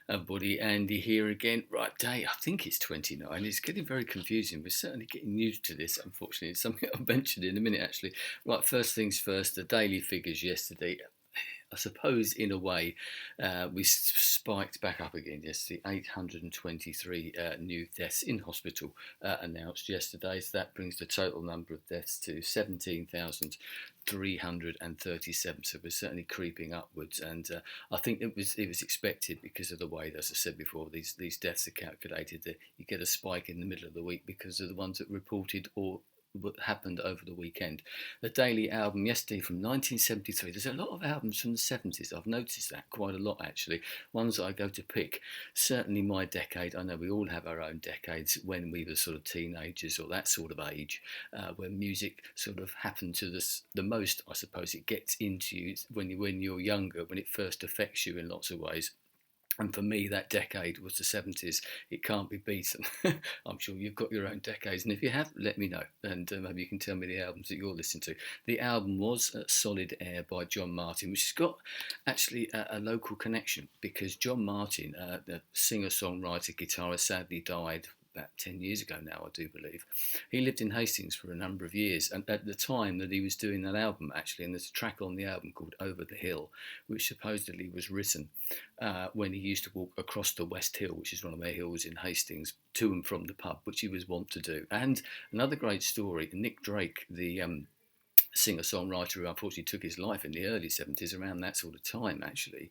Buddy Andy here again. Right, day, I think it's 29. It's getting very confusing. We're certainly getting used to this, unfortunately. It's something I'll mention in a minute, actually. Right, first things first, the daily figures yesterday. I suppose, in a way, we spiked back up again yesterday. 823 new deaths in hospital announced yesterday. So that brings the total number of deaths to 17,337. So we're certainly creeping upwards, and I think it was expected because of the way, as I said before, these deaths are calculated. That you get a spike in the middle of the week because of the ones that reported or what happened over the weekend. The Daily album yesterday from 1973. There's a lot of albums from the 70s. I've noticed that quite a lot, actually. Ones that I go to pick. Certainly my decade. I know we all have our own decades when we were sort of teenagers or that sort of age, when music sort of happened to us the most. I suppose it gets into you when you're younger, when it first affects you in lots of ways. And for me, that decade was the 70s. It can't be beaten. I'm sure you've got your own decades. And if you have, let me know. And maybe you can tell me the albums that you're listening to. The album was Solid Air by John Martyn, which has got actually a local connection because John Martyn, the singer-songwriter, guitarist, sadly died about 10 years ago now, I do believe. He lived in Hastings for a number of years, and at the time that he was doing that album, actually, and there's a track on the album called Over the Hill, which supposedly was written when he used to walk across the West Hill, which is one of the hills in Hastings, to and from the pub, which he was wont to do. And another great story, Nick Drake, the singer-songwriter who unfortunately took his life in the early 70s, around that sort of time actually,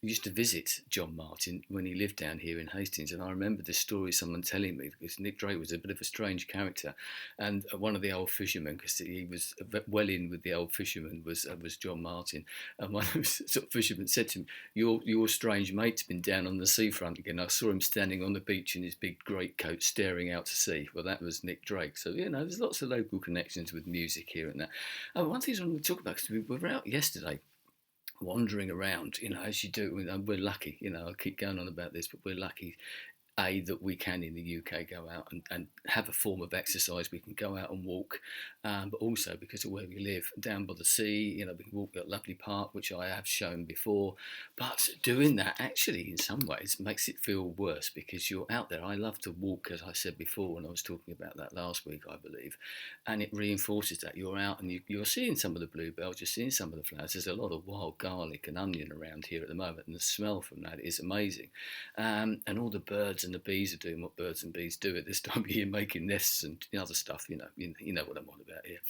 used to visit John Martyn when he lived down here in Hastings. And I remember this story someone telling me, because Nick Drake was a bit of a strange character, and one of the old fishermen, because he was well in with the old fishermen, was John Martyn. And one of the sort of fishermen said to him, your strange mate's been down on the seafront again. I saw him standing on the beach in his big greatcoat staring out to sea. Well, that was Nick Drake. So, there's lots of local connections with music here and there. One thing I want to talk about, because we were out yesterday wandering around, as you do. We're lucky, I keep going on about this, but we're lucky that we can in the UK go out and have a form of exercise. We can go out and walk, but also because of where we live, down by the sea, we can walk at Lovely Park, which I have shown before. But doing that actually, in some ways, makes it feel worse because you're out there. I love to walk, as I said before when I was talking about that last week, I believe, and it reinforces that you're out and you're seeing some of the bluebells, you're seeing some of the flowers. There's a lot of wild garlic and onion around here at the moment, and the smell from that is amazing. And all the birds and the bees are doing what birds and bees do at this time of year, making nests and other stuff. You know what I'm on about here.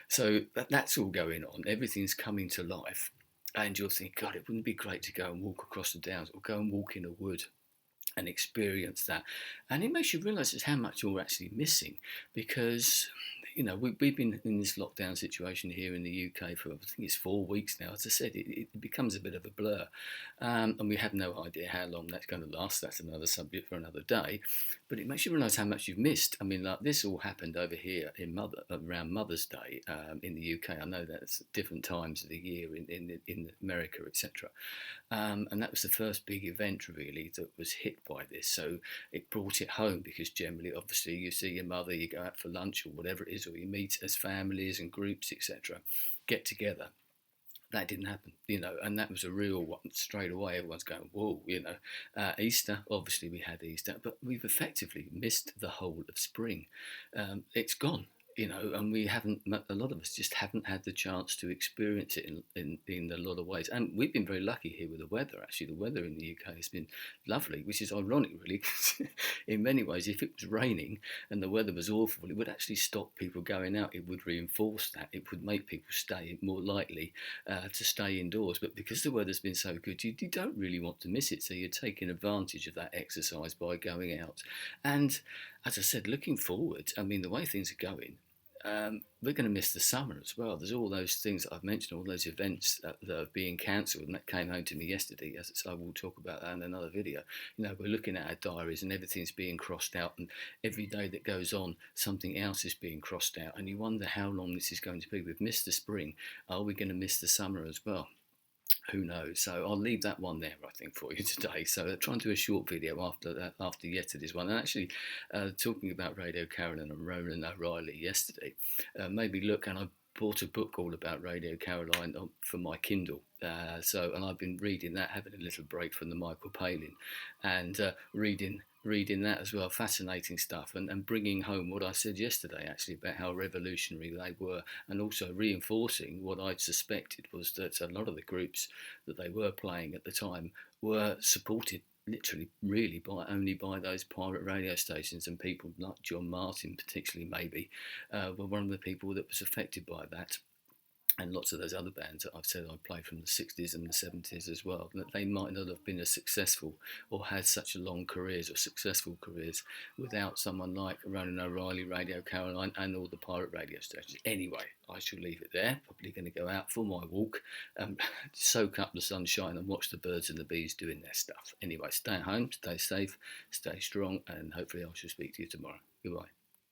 So that's all going on. Everything's coming to life, and you're thinking, God, it wouldn't be great to go and walk across the downs or go and walk in a wood and experience that. And it makes you realise just how much you're actually missing, because we've been in this lockdown situation here in the UK for, I think it's 4 weeks now. As I said, it becomes a bit of a blur, and we have no idea how long that's going to last. That's another subject for another day. But it makes you realise how much you've missed. I mean, like, this all happened over here around Mother's Day in the UK. I know that's different times of the year in America, etc. And that was the first big event really that was hit by this. So it brought it home, because generally, obviously, you see your mother, you go out for lunch or whatever it is, or you meet as families and groups, etc., get together. That didn't happen, and that was a real one. Straight away, everyone's going, whoa, Easter, obviously we had Easter, but we've effectively missed the whole of spring. It's gone. And we haven't, a lot of us just haven't had the chance to experience it in a lot of ways. And we've been very lucky here with the weather, actually. The weather in the UK has been lovely, which is ironic, really, because in many ways, if it was raining and the weather was awful, it would actually stop people going out. It would reinforce that. It would make people stay more likely to stay indoors. But because the weather's been so good, you don't really want to miss it. So you're taking advantage of that exercise by going out. And as I said, looking forward, I mean, the way things are going, we're going to miss the summer as well. There's all those things that I've mentioned, all those events that are being cancelled, and that came home to me yesterday. As I will talk about that in another video. We're looking at our diaries, and everything's being crossed out, and every day that goes on, something else is being crossed out, and you wonder how long this is going to be. We've missed the spring. Are we going to miss the summer as well? Who knows? So I'll leave that one there, I think, for you today. So I'll try and do a short video after yesterday's one. And actually, talking about Radio Carolyn and Ronan O'Reilly yesterday, maybe look, and I bought a book all about Radio Caroline for my Kindle. And I've been reading that, having a little break from the Michael Palin, and reading that as well. Fascinating stuff, and bringing home what I said yesterday actually about how revolutionary they were, and also reinforcing what I'd suspected was that a lot of the groups that they were playing at the time were supported literally really by only by those pirate radio stations, and people like John Martyn particularly maybe were one of the people that was affected by that, and lots of those other bands that I've said I played from the 60s and the 70s as well, that they might not have been as successful or had such long careers or successful careers without someone like Ronan O'Reilly, Radio Caroline, and all the pirate radio stations. Anyway, I shall leave it there. Probably going to go out for my walk, soak up the sunshine and watch the birds and the bees doing their stuff. Anyway, stay at home, stay safe, stay strong, and hopefully I shall speak to you tomorrow. Goodbye.